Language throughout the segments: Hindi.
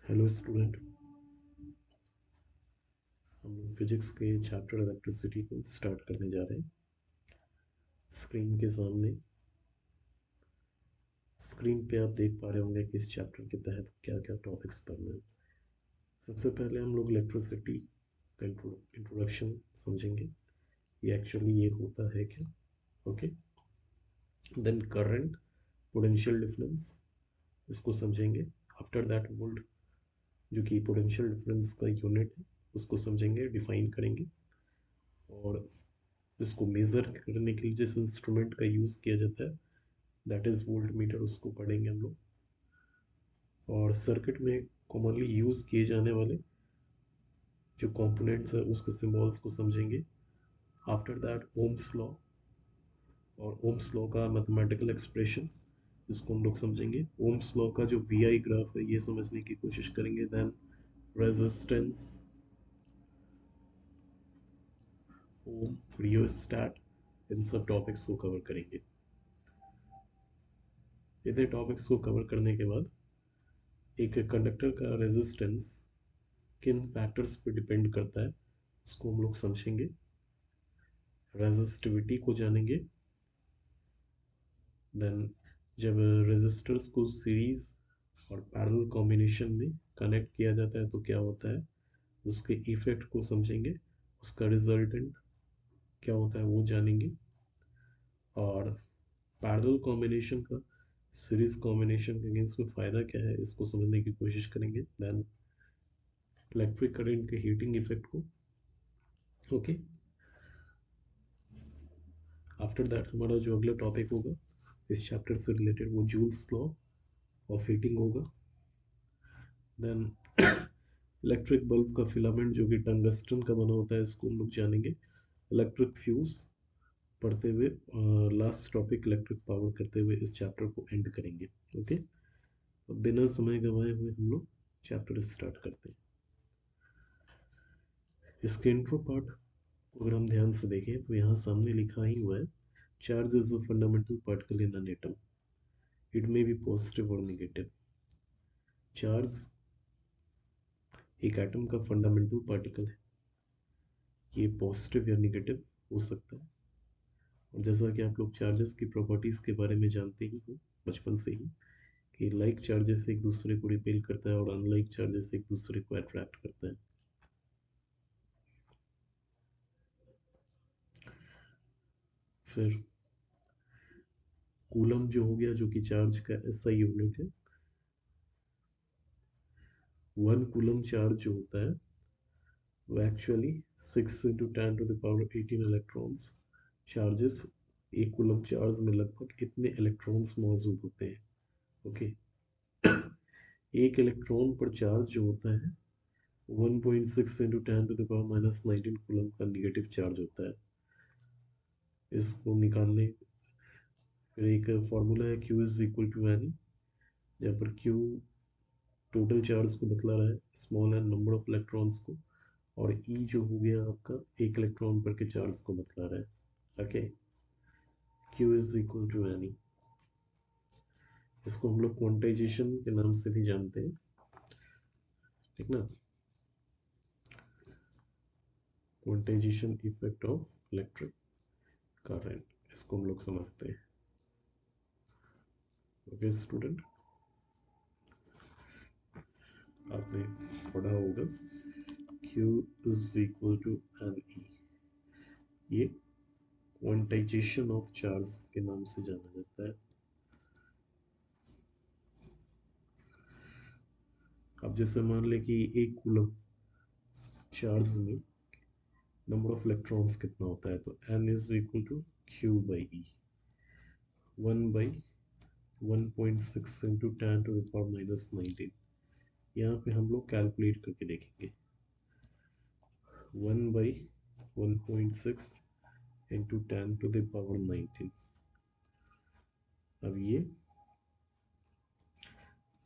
Hello student. हम लोग फिजिक्स के चैप्टर इलेक्ट्रिसिटी को स्टार्ट करने जा रहे हैं। स्क्रीन के सामने स्क्रीन पे आप देख पा रहे होंगे कि इस चैप्टर के तहत क्या क्या टॉपिक्स पढ़ना है। सबसे पहले हम लोग इलेक्ट्रिसिटी का इंट्रोडक्शन समझेंगे, ये एक्चुअली ये होता है क्या। Okay, then current, potential difference, इसको समझेंगे। आफ्टर दैट वोल्ट, जो कि पोटेंशियल डिफरेंस का यूनिट है, उसको समझेंगे, डिफाइन करेंगे। और इसको मेज़र करने के लिए जिस इंस्ट्रूमेंट का यूज़ किया जाता है दैट इज़ वोल्ट मीटर, उसको पढ़ेंगे हम लोग। और सर्किट में कॉमनली यूज़ किए जाने वाले जो कंपोनेंट्स है उसके सिंबल्स को समझेंगे। आफ्टर दैट ओम्स लॉ, और ओम्स लॉ का मैथमेटिकल एक्सप्रेशन, इसको हम लोग समझेंगे। ओम्स लॉ का जो वी आई ग्राफ है ये समझने की कोशिश करेंगे। देन रेजिस्टेंस, ओम, रियोस्टैट, इन सब टॉपिक्स को कवर करेंगे। इतने टॉपिक्स को कवर करने के बाद एक कंडक्टर का रेजिस्टेंस किन फैक्टर्स पर डिपेंड करता है उसको हम लोग समझेंगे, रेजिस्टिविटी को जानेंगे। देन जब रेजिस्टर्स को सीरीज और पैरेलल कॉम्बिनेशन में कनेक्ट किया जाता है तो क्या होता है, उसके इफेक्ट को समझेंगे, उसका रिजल्टेंट क्या होता है वो जानेंगे। और पैरेलल कॉम्बिनेशन का सीरीज कॉम्बिनेशन के अगेंस्ट में फ़ायदा क्या है इसको समझने की कोशिश करेंगे। देन इलेक्ट्रिक करंट के हीटिंग इफेक्ट को। ओके, आफ्टर दैट हमारा जो अगला टॉपिक होगा इस चैप्टर से रिलेटेड वो जूल्स लॉ ऑफ हीटिंग होगा। देन इलेक्ट्रिक बल्ब का फिलामेंट जो कि टंगस्टन का बना होता है इसको हम लोग जानेंगे। इलेक्ट्रिक फ्यूज पढ़ते हुए लास्ट टॉपिक इलेक्ट्रिक पावर करते हुए इस चैप्टर को एंड करेंगे। ओके, तो बिना समय गंवाए हुए हम लोग चैप्टर स्टार्ट करते हैं। इसके इंट्रो पार्ट को अगर हम ध्यान से देखें तो यहाँ सामने लिखा ही हुआ है, charge is a fundamental particle in an atom, it may be positive और नेगेटिव। चार्ज एक एटम का फंडामेंटल पार्टिकल है, ये पॉजिटिव या निगेटिव हो सकता है। और जैसा कि आप लोग चार्जेस की प्रॉपर्टीज़ के बारे में जानते ही हो बचपन से ही, कि लाइक चार्जेस एक दूसरे को रिपेल करता है और अनलाइक चार्जेस एक दूसरे को अट्रैक्ट करता है। फिर कूलम जो हो गया, जो कि चार्ज का ऐसा यूनिट है। 1 कूलम चार्ज जो होता है वो एक्चुअली 6 × 10⁻18 इलेक्ट्रॉन्स चार्जेस, एक कूलम चार्ज में लगभग इतने इलेक्ट्रॉन्स मौजूद होते हैं। ओके, एक इलेक्ट्रॉन पर चार्ज जो होता है 1.6 × 10⁻⁻19 कूलम का निगेटिव चार्ज होता है। इसको निकालने फिर एक फॉर्मूला है, Q is equal to n, जहाँ पर Q टोटल चार्ज को बतला रहा है, small n number of electrons को, और E जो हो गया आपका एक इलेक्ट्रॉन पर के चार्ज को बतला रहा है। Okay, Q is equal to n. इसको हम लोग क्वांटाइजेशन के नाम से भी जानते हैं, ठीक ना, quantization effect of electric current, इसको हम लोग समझते हैं। ओके स्टूडेंट, आपने पढ़ा होगा Q is equal to n e, ये क्वांटाइजेशन ऑफ चार्ज के नाम से जाना जाता है। अब जैसे मान लें कि एक कूलम चार्ज में नंबर ऑफ इलेक्ट्रॉन्स कितना होता है, तो n is equal to Q by e, 1/1.6 × 10⁻⁻19। यहाँ पे हम लोग कैलकुलेट करके देखेंगे, 1/1.6 × 10⁻19। अब ये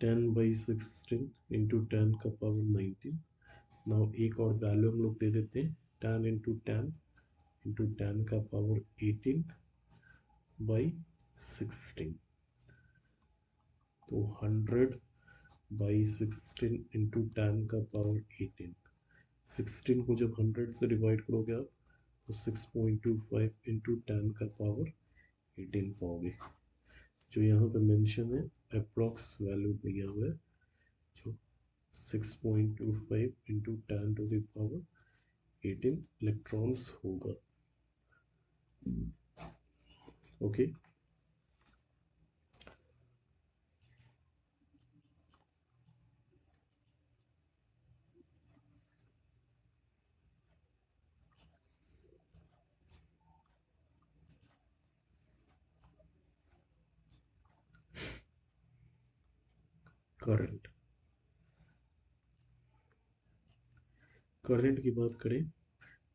10/16 × 10⁻19। नाउ एक और वैल्यू हम लोग दे देते हैं, 10 × 10 × 10⁻18/16। तो 100 बाई 16 इंटू 10 का पावर 18। 16 को जब 100 से डिवाइड करोगे आप तो 6.25 इंटू 10 का पावर 18 पाओगे। जो यहाँ पे मेंशन है अप्रॉक्स वैल्यू दिया हुआ है जो 6.25 into 10 to the power 18 electrons होगा। Okay, current. करंट की बात करें,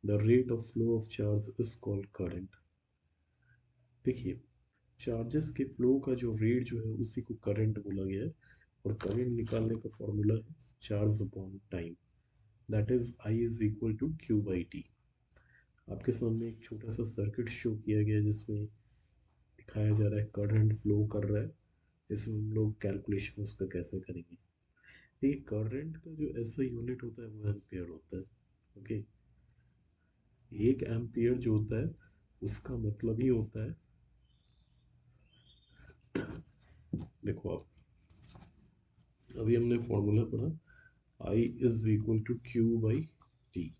the rate of flow of charge is called current. देखिए, चार्जेस के फ्लो का जो रेट जो है उसी को करंट बोला गया है, और करंट निकालने का फॉर्मूला है charge upon time, that is I is equal to Q by t. आपके सामने एक छोटा सा सर्किट शो किया गया है जिसमें दिखाया जा रहा है करंट फ्लो कर रहा है। इसमें हम लोग कैलकुलेशन उसका कैसे करेंगे। ये करंट का जो ऐसा यूनिट होता है वो एम्पियर होता है। ओके, एक एम्पियर जो होता है उसका मतलब ही होता है, देखो आप, अभी हमने फॉर्मूला पढ़ा I is equal to Q by T.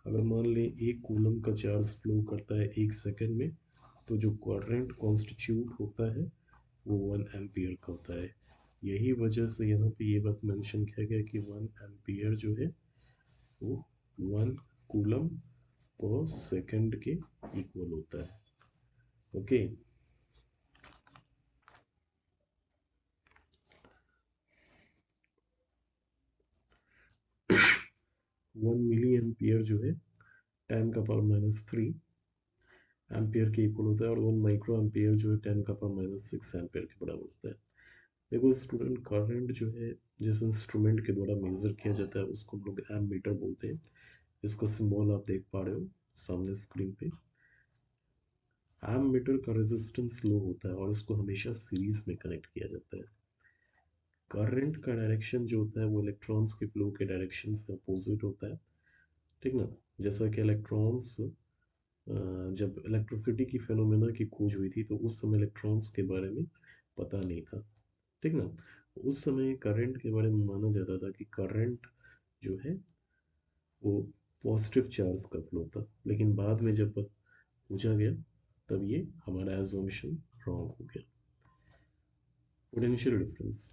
अगर मान लें एक कूलम का चार्ज फ्लो करता है 1 सेकेंड में, तो जो करंट कॉन्स्टिट्यूट होता है वो 1 एम्पियर का होता है। यही वजह से यहाँ पे ये बात मेंशन किया गया कि 1 एम्पियर जो है वो 1 कूलम पर सेकेंड के इक्वल होता है। ओके, 1 मिली एम्पियर जो है 10⁻³ एम्पियर के इक्वल होता है, और 1 माइक्रो एम्पियर जो है 10⁻⁶ एम्पियर के बराबर होता है। देखो स्टूडेंट, करंट जो है जिस इंस्ट्रूमेंट के द्वारा मेजर किया जाता है उसको हम लोग एम मीटर बोलते हैं। इसका सिंबल आप देख पा रहे हो सामने स्क्रीन पे। एम मीटर का रेजिस्टेंस लो होता है और इसको हमेशा सीरीज में कनेक्ट किया जाता है। करंट का डायरेक्शन जो होता है वो इलेक्ट्रॉन्स के फ्लो के डायरेक्शन से अपोजिट होता है, ठीक ना। जैसा कि इलेक्ट्रॉन्स, जब इलेक्ट्रिसिटी की फेनोमेना की खोज हुई थी तो उस समय इलेक्ट्रॉन्स के बारे में पता नहीं था, ठीक ना। उस समय करंट के बारे में माना जाता था कि करंट जो है वो पॉजिटिव चार्ज का फ्लो था, लेकिन बाद में जब पूछा गया तब ये हमारा एजम्पशन रॉन्ग हो गया। पोटेंशियल डिफरेंस,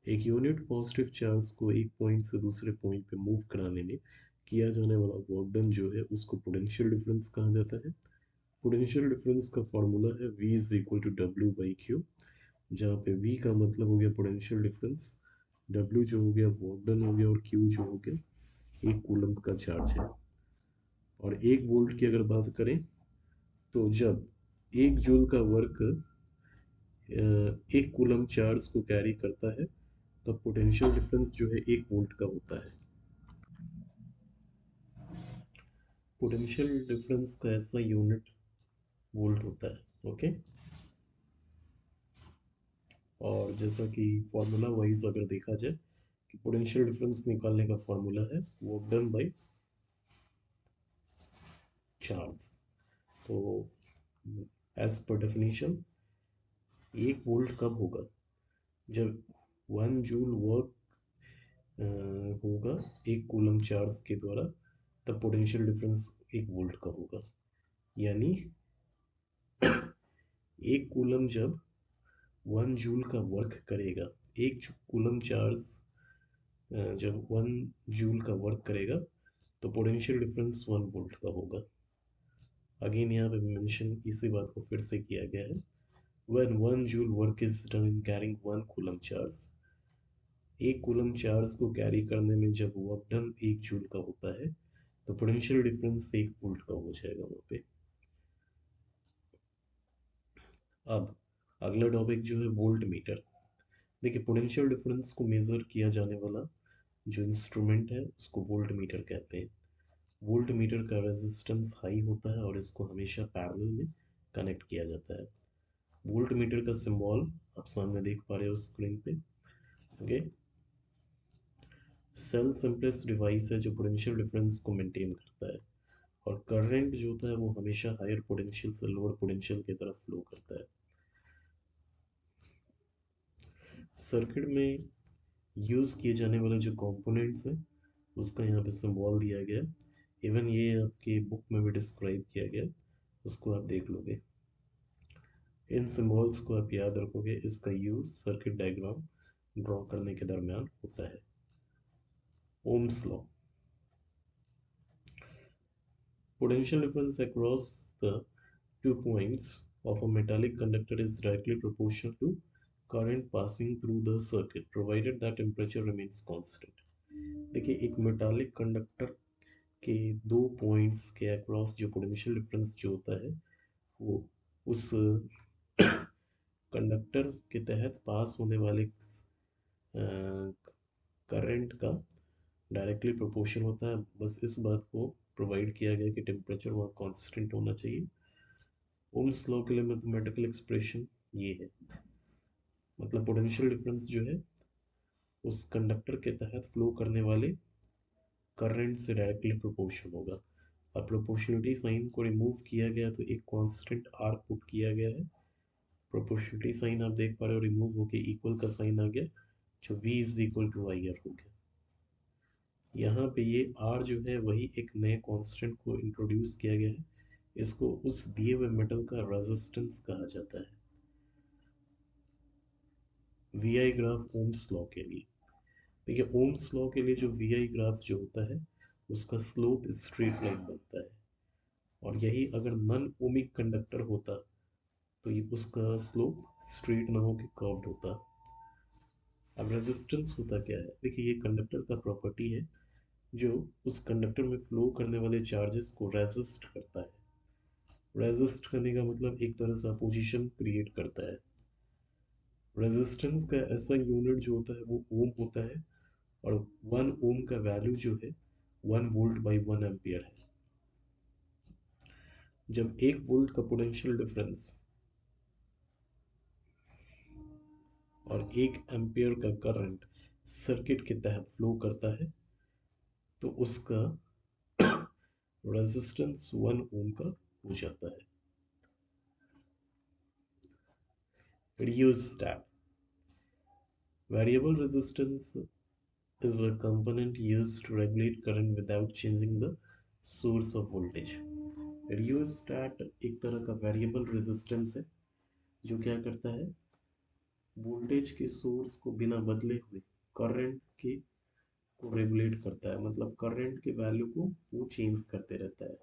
एक यूनिट पॉजिटिव चार्ज को एक पॉइंट से दूसरे पॉइंट पे मूव कराने में किया जाने वाला वर्क डन जो है उसको पोटेंशियल डिफरेंस कहा जाता है। पोटेंशियल डिफरेंस का फॉर्मूला है V is equal to W by q, जहाँ पे V का मतलब हो गया पोटेंशियल डिफरेंस, W जो हो गया वर्क डन हो गया, और Q जो हो गया एक कूलम का चार्ज है। और 1 वोल्ट की अगर बात करें तो जब 1 जूल का वर्क 1 कूलम चार्ज को कैरी करता है तब पोटेंशियल डिफरेंस जो है 1 वोल्ट का होता है। पोटेंशियल डिफरेंस का ऐसा यूनिट वोल्ट होता है। ओके, और जैसा कि फॉर्मूला वाइज अगर देखा जाए कि पोटेंशियल डिफरेंस निकालने का फॉर्मूला है वर्क डन बाय चार्ज। तो एज पर डेफिनेशन 1 वोल्ट कब होगा, जब 1 जूल वर्क होगा 1 कूलम चार्ज के द्वारा, तब पोटेंशियल डिफरेंस 1 वोल्ट का होगा। यानी 1 कूलम जब 1 जूल का वर्क करेगा, 1 कूलम चार्ज जब 1 जूल का वर्क करेगा तो पोटेंशियल डिफरेंस 1 वोल्ट का होगा। अगेन यहाँ पे मेंशन इसी बात को फिर से किया गया है, when 1 joule work is done in carrying 1 coulomb charge, 1 coulomb charge को कैरी करने में जब वर्क डन 1 जूल का होता है तो पोटेंशियल डिफरेंस 1 वोल्ट का हो जाएगा वहाँ पे। अब अगला टॉपिक जो है वोल्ट मीटर। देखिए, पोटेंशियल डिफरेंस को मेजर किया जाने वाला जो इंस्ट्रूमेंट है उसको वोल्ट मीटर कहते हैं। वोल्ट मीटर का रेजिस्टेंस हाई होता है और इसको हमेशा पैरेलल में कनेक्ट किया जाता है। वोल्ट मीटर का सिंबल आप सामने देख पा रहे हो स्क्रीन पे। ओके, सेल सिंपलेस्ट डिवाइस है जो पोटेंशियल डिफरेंस को मेंटेन करता है, और करंट जो होता है वो हमेशा हायर पोटेंशियल से लोअर पोटेंशियल की तरफ फ्लो करता है। सर्किट में यूज किए जाने वाले जो कंपोनेंट्स हैं उसका यहाँ पे सिंबल दिया गया है। इवन ये आपके बुक में भी डिस्क्राइब किया गया, उसको आप देख लोगे। इन सिंबल्स को आप याद रखोगे, इसका यूज सर्किट डायग्राम ड्रॉ करने के दरमियान होता है। Ohm's law, potential difference across the 2 points of a metallic conductor is directly proportional to current passing through the circuit provided that temperature remains constant। देखिए, एक मेटालिक कंडक्टर के 2 पॉइंट्स के अक्रॉस जो पोटेंशियल डिफरेंस जो होता है वो उस कंडक्टर के तहत पास होने वाले करंट का डायरेक्टली प्रोपोर्शन होता है। बस इस बात को प्रोवाइड किया गया कि टेम्परेचर वहाँ कांस्टेंट होना चाहिए। ओम्स लॉ के लिए मैथमेटिकल एक्सप्रेशन ये है, मतलब पोटेंशियल डिफरेंस जो है उस कंडक्टर के तहत फ्लो करने वाले करंट से डायरेक्टली प्रोपोर्शन होगा। अब प्रोपोर्शनलिटी साइन को रिमूव किया गया तो एक कांस्टेंट आर पुट किया गया है। प्रोपोर्शनलिटी साइन आप देख पा रहे हो रिमूव होके इक्वल का साइन आ गया, जो v is equal to I R हो गया। यहाँ पे ये r जो है वही एक नए कांस्टेंट को इंट्रोड्यूस किया गया है, इसको उस दिए हुए मेटल का रेजिस्टेंस कहा जाता है। V I graph Ohm's law के लिए, देखिए ओम्स लॉ के लिए जो वी आई ग्राफ जो होता है उसका स्लोप स्ट्रेट लाइन बनता है, और यही अगर नॉन ओमिक कंडक्टर होता तो ये उसका स्लोप स्ट्रेट ना होकर कर्व्ड होता। अब रेजिस्टेंस होता क्या है, देखिए ये कंडक्टर का प्रॉपर्टी है जो उस कंडक्टर में फ्लो करने वाले चार्जेस को रेजिस्ट करता है। रेजिस्ट करने का मतलब एक तरह से अपोजिशन क्रिएट करता है। रेजिस्टेंस का ऐसा यूनिट जो होता है वो ओम होता है, और 1 ओम का वैल्यू जो है 1 वोल्ट/1 एम्पियर है। जब 1 वोल्ट का पोटेंशियल डिफरेंस और 1 एम्पियर का करंट सर्किट के तहत फ्लो करता है तो उसका रेजिस्टेंस 1 ओम का हो जाता है। Rheostat, variable resistance is a component used to regulate current without changing the source of voltage। Rheostat एक तरह का वेरिएबल रेजिस्टेंस है जो क्या करता है, वोल्टेज के सोर्स को बिना बदले हुए करंट के को रेगुलेट करता है, मतलब करंट के वैल्यू को वो चेंज करते रहता है।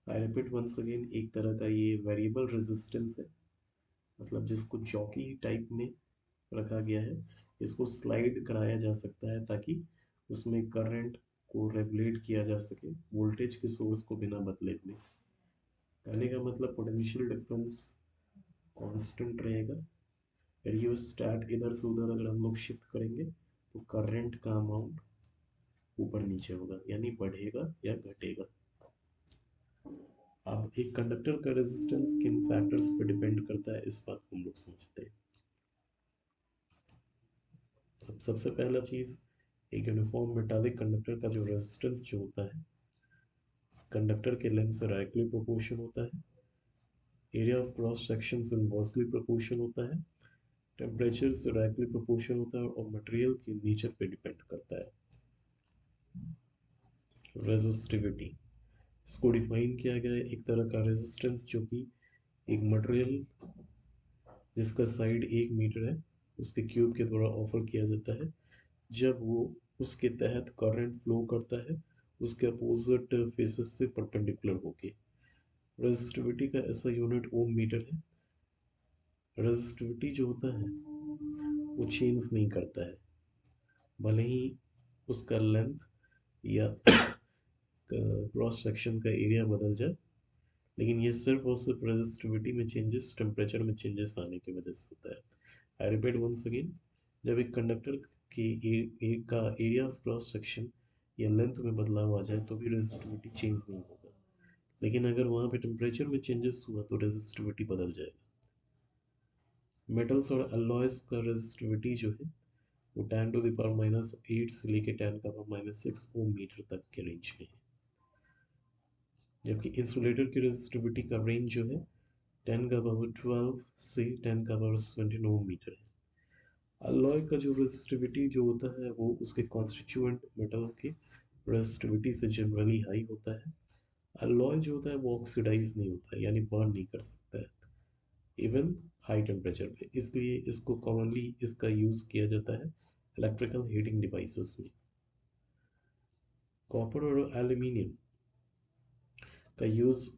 आई रिपीट वंस अगेन, एक तरह का ये वेरिएबल रेजिस्टेंस है, मतलब जिसको जॉकी टाइप में रखा गया है। इसको स्लाइड कराया जा सकता है ताकि उसमें करंट को रेगुलेट किया जा सके वोल्टेज के सोर्स को बिना बदले हुए। कहने का मतलब पोटेंशियल डिफरेंस कांस्टेंट रहेगा। रियोस्टैट इधर से उधर अगर हम लोग शिफ्ट करेंगे तो करंट का अमाउंट ऊपर नीचे होगा, यानी बढ़ेगा या घटेगा। अब एक कंडक्टर का रेजिस्टेंस किन फैक्टर्स पे डिपेंड करता है इस बात को हम लोग समझते हैं। अब सबसे पहला चीज, एक यूनिफॉर्म मेटालिक कंडक्टर का जो रेजिस्टेंस जो होता है कंडक्टर के लेंथ से डायरेक्टली प्रोपोर्शन होता है। एरिया ऑफ क्रॉस सेक्शन से इनवर्सली प्रोपोर्शन होता है। टेम्परेचर से डायरेक्टली प्रोपोर्शन होता है, और मटेरियल की नेचर पे डिपेंड करता है। रेजिस्टिविटी, इसको डिफाइन किया गया है, एक तरह का रेजिस्टेंस जो कि एक मटेरियल जिसका साइड 1 मीटर है उसके क्यूब के द्वारा ऑफर किया जाता है, जब वो उसके तहत करंट फ्लो करता है उसके अपोजिट फेसेस से परपेंडिकुलर होके। रेजिस्टिविटी का ऐसा यूनिट ओम मीटर है। रेजिस्टिविटी जो होता है वो चेंज नहीं करता है, भले ही उसका लेंथ या क्रॉस सेक्शन का एरिया बदल जाए, लेकिन ये सिर्फ और सिर्फ रेजिस्टिविटी में चेंजेस, टेम्परेचर में चेंजेस आने की वजह से होता है। आई रिपीट वंस अगेन, जब एक कंडक्टर का एरिया ऑफ क्रॉस सेक्शन या लेंथ में बदलाव आ जाए तो भी रेजिस्टिविटी चेंज नहीं होगा, लेकिन अगर वहाँ पे टेम्परेचर में चेंजेस हुआ तो रेजिस्टिविटी बदल जाएगा। मेटल्स और अलॉयस का रेजिस्टिविटी जो है वो 10⁻⁻8 से लेके 10⁻⁻6 ओम मीटर तक के रेंज में है, जबकि इंसुलेटर की रेजिस्टिविटी का रेंज जो है 10⁻12 से 10⁻20 ओम मीटर है। अलॉय का जो रेजिस्टिविटी जो होता है वो उसके कॉन्स्टिट्यूएंट मेटल के रेजिस्टिविटी से जनरली हाई होता है। अलॉय जो होता है वो ऑक्सीडाइज नहीं होता है, यानी बर्न नहीं कर सकता है इवन हाई टेम्परेचर पे, इसलिए इसको कॉमनली इसका यूज़ किया जाता है इलेक्ट्रिकल हीटिंग डिवाइसेस में। कॉपर और एल्यूमिनियम का यूज़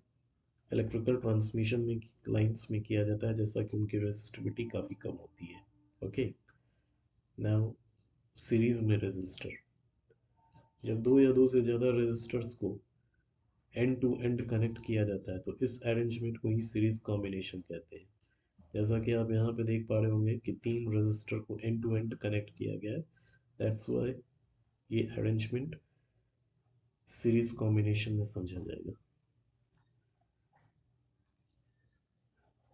इलेक्ट्रिकल ट्रांसमिशन में लाइंस में किया जाता है, जैसा कि उनकी रेजिस्टिविटी काफ़ी कम होती है। ओके, नाउ सीरीज में रेजिस्टर, जब दो या दो से ज़्यादा रेजिस्टर्स को एंड टू एंड कनेक्ट किया जाता है तो इस अरेंजमेंट को ही सीरीज कॉम्बिनेशन कहते हैं। जैसा कि आप यहाँ पे देख पा रहे होंगे कि 3 रेजिस्टर को एंड टू एंड कनेक्ट किया गया है, दैट्स वाई ये अरेंजमेंट सीरीज कॉम्बिनेशन में समझा जाएगा।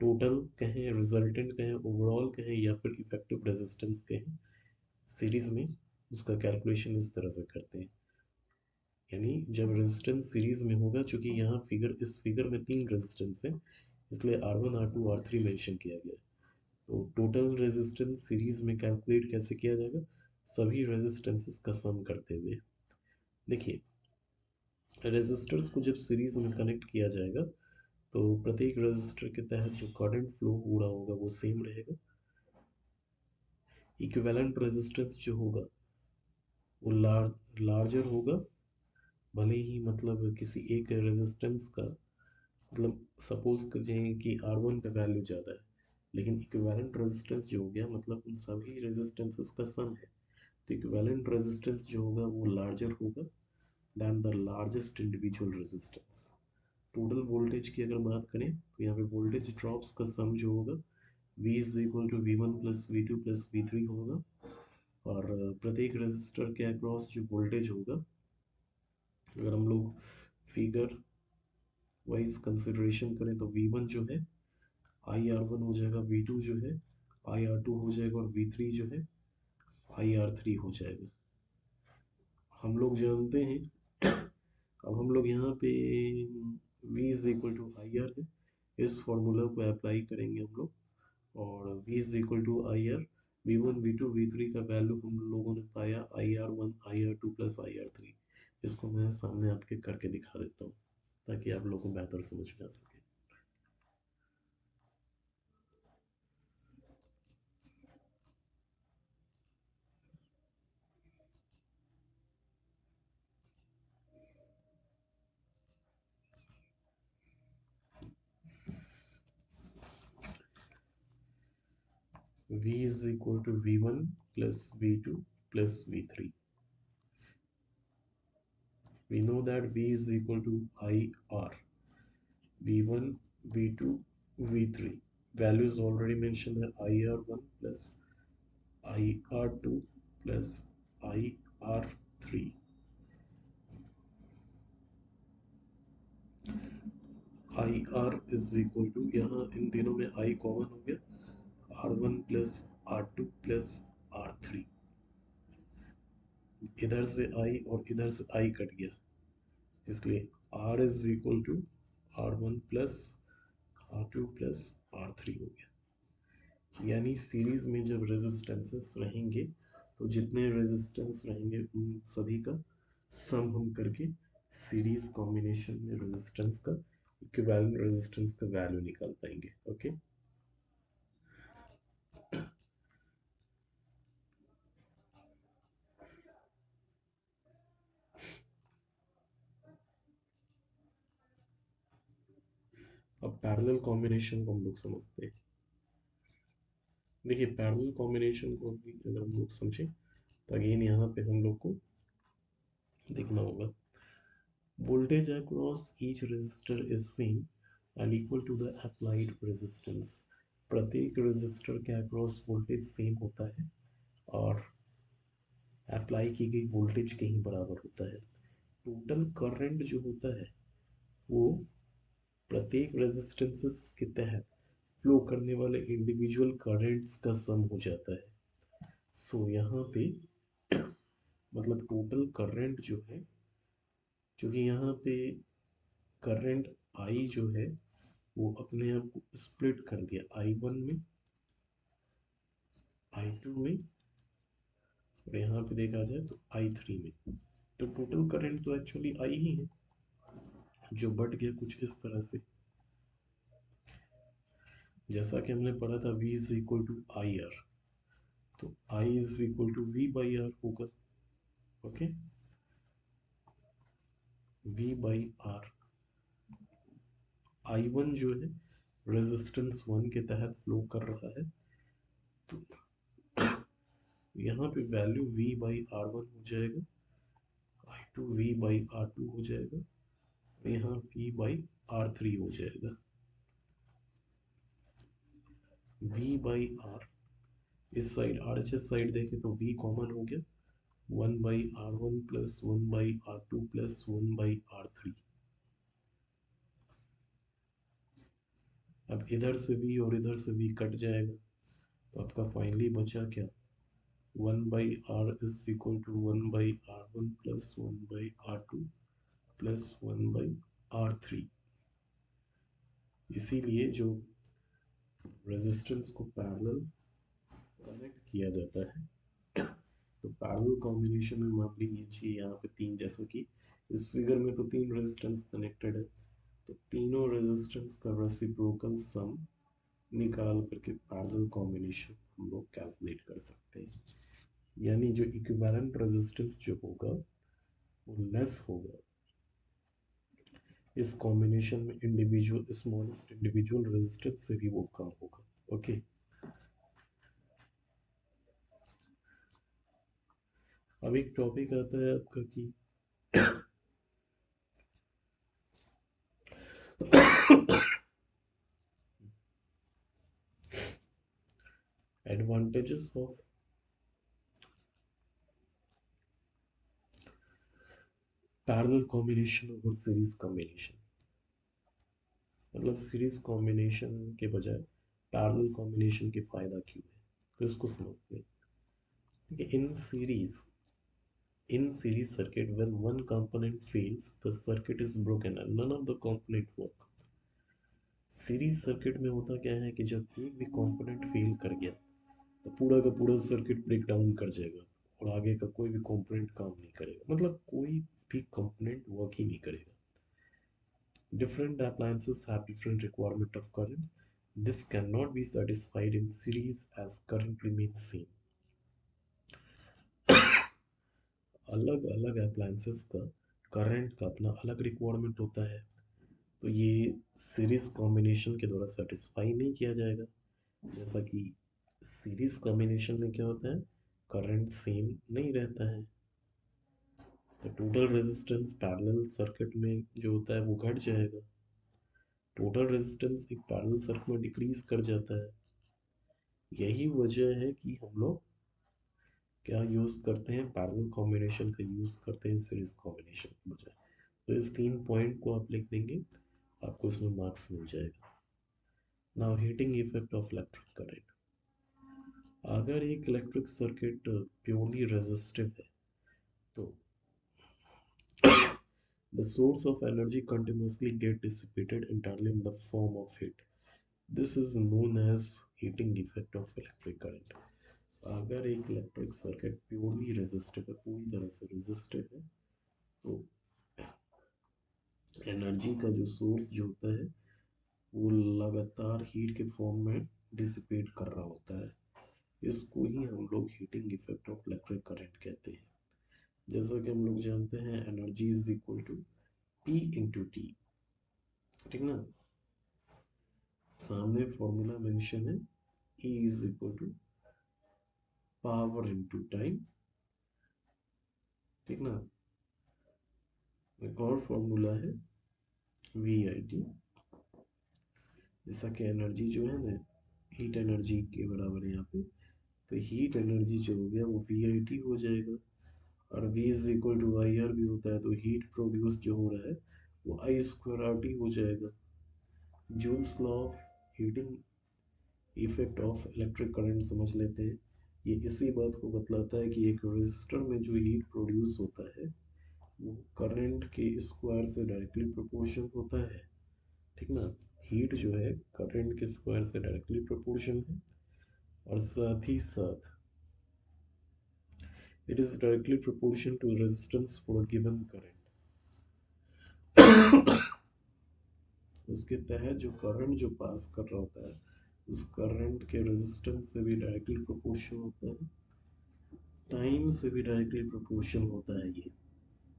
टोटल कहें, रिजल्टेंट कहें, ओवरऑल कहें या फिर इफेक्टिव रेजिस्टेंस कहें, सीरीज में उसका कैलकुलेशन इस तरह से करते हैं। यानी जब रेजिस्टेंस सीरीज में होगा, चूंकि यहाँ इस फिगर में 3 रेजिस्टेंस है इसलिए R1 R2 R3 मेंशन किया गया है। तो टोटल रेजिस्टेंस सीरीज में कैलकुलेट कैसे किया जाएगा, सभी रेजिस्टेंसेस का सम करते हुए। देखिए, रेजिस्टर्स को जब सीरीज में कनेक्ट किया जाएगा तो प्रत्येक रेजिस्टर के तहत जो करंट फ्लो हो रहा होगा वो सेम रहेगा। इक्विवेलेंट रेजिस्टेंस जो होगा वो लार्जर होगा, भले ही मतलब किसी एक रेजिस्टेंस का, मतलब सपोज करें कि R1 का वैल्यू ज़्यादा है, लेकिन इक्विवेलेंट रेजिस्टेंस जो हो गया मतलब उन सभी रेजिस्टेंसेस का सम है, तो इक्विवेलेंट रेजिस्टेंस जो होगा वो लार्जर होगा than the largest individual resistance. Total voltage की अगर बात करें तो यहाँ पे वोल्टेज ड्रॉप्स का सम जो होगा V is equal to V1 plus V2 plus V3 होगा, और प्रत्येक रेजिस्टर के अक्रॉस जो वोल्टेज होगा, अगर हम लोग फिगर वाइज कंसिडरेशन करें तो V1 जो है IR1 हो जाएगा, V2 जो है IR2 हो जाएगा, और V3 जो है IR3 हो जाएगा। हम लोग जानते हैं अब हम लोग यहाँ पे V is equal to IR है, इस फॉर्मूला को अप्लाई करेंगे हम लोग, और V is equal to IR, V1 V2 V3 का वैल्यू हम लोगों ने पाया IR1 IR2 प्लस IR3। इसको मैं सामने आपके करके दिखा देता हूँ ताकि आप लोगों को बेहतर समझ में आ सके। V is equal to V1 plus V2 plus V3. We know that V is equal to IR. V1, V2, V3. Values already mentioned there, IR1 plus IR2 plus IR3. IR is equal to, यहाँ इन तीनों में I कॉमन हो गया, R1 plus R2 plus R3, इधर से I और इधर से I कट गया, इसलिए R is equal to R1 plus R2 plus R3 हो गया। यानी सीरीज में जब रेजिस्टेंसेस रहेंगे तो जितने रेजिस्टेंस रहेंगे उन सभी का सम हम करके सीरीज कॉम्बिनेशन में रेजिस्टेंस का इक्विवेलेंट रेजिस्टेंस का वैल्यू निकाल पाएंगे। ओके, अब पैरेलल कॉम्बिनेशन को हम लोग समझते हैं। देखिए, पैरेलल कॉम्बिनेशन को भी अगर हम लोग समझें तो अगेन यहाँ पे हम लोग को देखना होगा voltage across each resistor is same and equal to the applied resistance। प्रत्येक रेजिस्टर के अक्रॉस वोल्टेज सेम होता है और अप्लाई की गई वोल्टेज के ही बराबर होता है। टोटल करंट जो होता है वो प्रत्येक रेजिस्टेंसेस के तहत फ्लो करने वाले इंडिविजुअल करंट्स का सम हो जाता है। सो यहाँ पे मतलब टोटल करंट जो है, क्योंकि यहाँ पे करंट आई जो है वो अपने आप को स्प्लिट कर दिया I1 में, I2 में, और यहाँ पे देखा जाए तो I3 में। तो टोटल करंट तो एक्चुअली आई ही है, जो बढ़ गया कुछ इस तरह से, जैसा कि हमने पढ़ा था V is equal to I R, तो I is equal to V by R होगा। Okay, V by R. I1 जो है रेजिस्टेंस 1 के तहत फ्लो कर रहा है, तो यहाँ पे वैल्यू V बाई R1 हो जाएगा, I2 V बाई R2 हो जाएगा, यहाँ V बाई R3 हो जाएगा। V बाई R, इस साइड RHS साइड देखें तो V कॉमन हो गया, 1 by R1 plus 1 by R2 plus 1 by R3। अब इधर से V और इधर से V कट जाएगा, तो आपका फाइनली बचा क्या, 1 by R is equal to 1 by R1 plus 1 by R2 plus 1 by R3। इसीलिए जो रेजिस्टेंस को पैरेलल कनेक्ट किया जाता है, तो पैरेलल कॉम्बिनेशन में मान लीजिए यहाँ पे तीन, जैसे कि इस फिगर में तो तीन रेजिस्टेंस कनेक्टेड है, तो तीनों रेजिस्टेंस का रेसिप्रोकल सम निकाल करके पैरेलल कॉम्बिनेशन हम लोग कैलकुलेट कर सकते हैं। यानी जो इक्विवेलेंट रेजिस्टेंस जो होगा वो लेस होगा इस कॉम्बिनेशन में इंडिविजुअल स्मॉलेस्ट इंडिविजुअल रेजिस्टेंस से भी वो कम होगा। ओके, अब एक टॉपिक आता है आपका कि advantages of parallel combination over series combination. मतलब सीरीज कॉम्बिनेशन के बजाय पैरेलल कॉम्बिनेशन के फायदा क्यों है, तो इसको समझते हैं। देखिए, in series circuit, when one component fails, the circuit is broken and none of the component work। Series circuit में होता क्या है कि जब एक भी कंपोनेंट फेल कर गया तो पूरा का पूरा सर्किट ब्रेक डाउन कर जाएगा, और आगे का कोई भी कंपोनेंट काम नहीं करेगा, मतलब कोई भी कंपोनेंट वर्क ही नहीं करेगा। Different appliances have different requirement of current. This cannot be satisfied in series as current remains same। अलग अलग अप्लायंसेस का करंट का अपना अलग रिक्वायरमेंट होता है, तो ये सीरीज कॉम्बिनेशन के द्वारा सेटिस्फाई नहीं किया जाएगा। जैसा कि सीरीज कॉम्बिनेशन में क्या होता है, करंट सेम नहीं रहता है, तो टोटल रेजिस्टेंस पैरेलल सर्किट में जो होता है वो घट जाएगा। टोटल रेजिस्टेंस एक पैरेलल सर्किट में डिक्रीज कर जाता है। यही वजह है कि हम लोग क्या यूज़ करते हैं, पैरेलल कॉम्बिनेशन का यूज़ करते हैं सीरीज कॉम्बिनेशन की बजाय। तो इस 3 पॉइंट को आप लिख देंगे, आपको इसमें मार्क्स मिल जाएगा। Now heating effect of electric current. अगर एक इलेक्ट्रिक सर्किट प्योरली रेजिस्टिव है, तो the source of energy continuously get dissipated entirely in the form of heat। This is known as heating effect of electric current। अगर एक इलेक्ट्रिक सर्किट प्योरली रेजिस्टिव है, पूरी तरह से रेजिस्टिव है, तो एनर्जी का जो सोर्स जो होता है वो लगातार हीट के फॉर्म में डिसिपेट कर रहा होता है। इसको ही हम लोग heating effect of electric current कहते हैं। जैसा कि हम लोग जानते हैं, energy is equal to P into टी, ठीक ना। सामने फॉर्मूला मेंशन है, E is equal to power into time, ठीक ना। एक और फॉर्मूला है VIT, जैसा कि एनर्जी जो है ना हीट एनर्जी के बराबर है यहाँ पे, तो हीट एनर्जी जो हो गया वो VIT हो जाएगा, और V is equal to IR भी होता है, तो हीट प्रोड्यूस जो हो रहा है वो I स्क्वायर RT हो जाएगा। Joules law of heating effect of electric current समझ लेते हैं। ये इसी बात को बतलाता है कि एक रेजिस्टर में जो हीट प्रोड्यूस होता है वो करंट के स्क्वायर से डायरेक्टली प्रोपोर्शन होता है, ठीक ना। हीट जो है करंट के स्क्वायर से डायरेक्टली प्रोपोर्शन है, और साथ ही साथ it is directly proportion to resistance for given current. उसके तहत जो करंट जो पास कर रहा होता है उस करंट के रेजिस्टेंस से भी डायरेक्टली प्रोपोर्शन होता है, टाइम से भी डायरेक्टली प्रोपोर्शन होता है ये,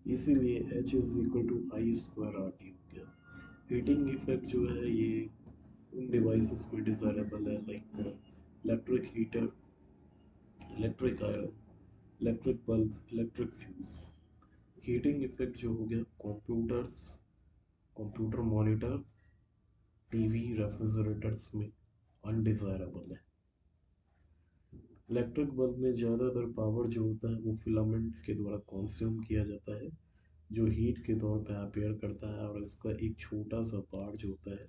इसीलिए H is equal to I square R T हो गया। हीटिंग इफेक्ट जो है ये उन डिवाइसेस में डिजायरेबल है, like electric heater, electric iron, electric bulb, electric fuse. Heating effect जो हो गया computers, computer monitor, TV, refrigerators में अनडिजायरेबल है। इलेक्ट्रिक बल्ब में ज़्यादातर पावर जो होता है वो फिलामेंट के द्वारा कंज्यूम किया जाता है, जो हीट के तौर पर अपेयर करता है, और इसका एक छोटा सा पार्ट जो होता है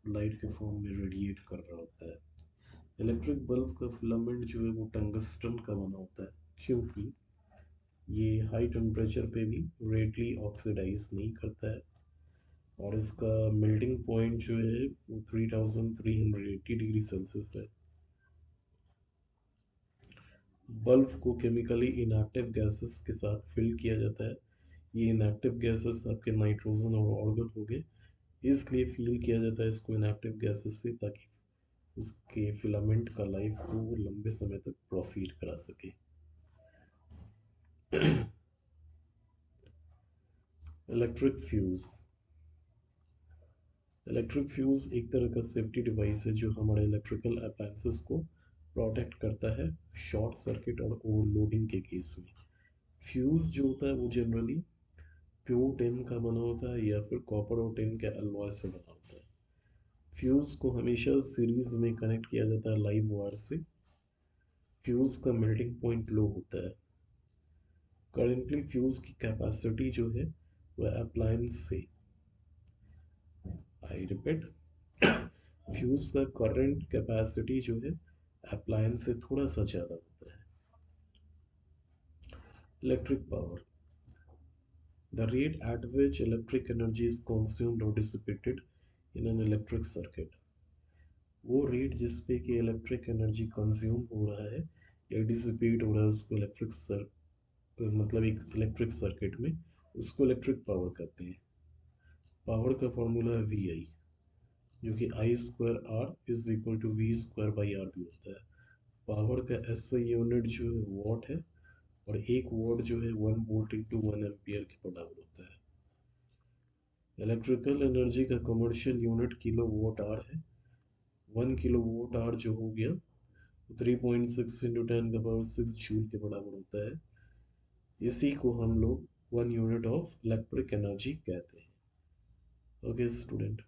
लाइट के फॉर्म में रेडिएट कर रहा होता है। इलेक्ट्रिक बल्ब का फिलामेंट जो है वो टंगस्टन का बना होता है, क्योंकि ये हाई टेम्परेचर पे भी रेडली ऑक्सीडाइज नहीं करता है, और इसका मेल्टिंग पॉइंट जो है वो 3380 डिग्री सेल्सियस है। बल्ब को केमिकली इनएक्टिव गैसेस के साथ फिल किया जाता है। ये इनएक्टिव गैसेस आपके नाइट्रोजन और ऑर्गन हो गए, इसलिए फील किया जाता है इसको इनएक्टिव गैसेस से, ताकि उसके फिलामेंट का लाइफ को वो लंबे समय तक प्रोसीड करा सके। Electric fuse. इलेक्ट्रिक फ्यूज एक तरह का सेफ्टी डिवाइस है जो हमारे इलेक्ट्रिकल अप्लायंसेस को प्रोटेक्ट करता है शॉर्ट सर्किट और ओवरलोडिंग के केस में। फ्यूज जो होता है वो जनरली प्योर टिन का बना होता है या फिर कॉपर और टिन के अलॉय से बना होता है। फ्यूज को हमेशा सीरीज में कनेक्ट किया जाता है लाइव वायर से। फ्यूज का मेल्टिंग पॉइंट लो होता है। करेंटली फ्यूज की कैपेसिटी जो है वह अप्लायंस से, आई रिपीट, फ्यूज का करंट कैपेसिटी जो है अप्लायंस से थोड़ा सा ज़्यादा होता है। Electric power, the rate at which electric energy is consumed or dissipated in an electric circuit, वो रेट जिस पे कि इलेक्ट्रिक एनर्जी कंज्यूम हो रहा है या डिसिपेट हो रहा है उसको इलेक्ट्रिक सर मतलब एक इलेक्ट्रिक सर्किट में, उसको इलेक्ट्रिक पावर कहते हैं। पावर का फॉर्मूला है वी आई, जो कि I square R is equal to V square by R भी होता है। पावर का एसआई यूनिट जो है वॉट है, और एक वॉट जो है 1 वोल्ट इंटू 1 एम्पियर के बराबर होता है। इलेक्ट्रिकल एनर्जी का commercial unit kilowatt hour है। 1 किलो वोट आर जो हो गया 3.6 इंटू 10 का पावर 6 जूल के बराबर होता है। इसी को हम लोग 1 यूनिट ऑफ इलेक्ट्रिक एनर्जी कहते हैं। Okay student.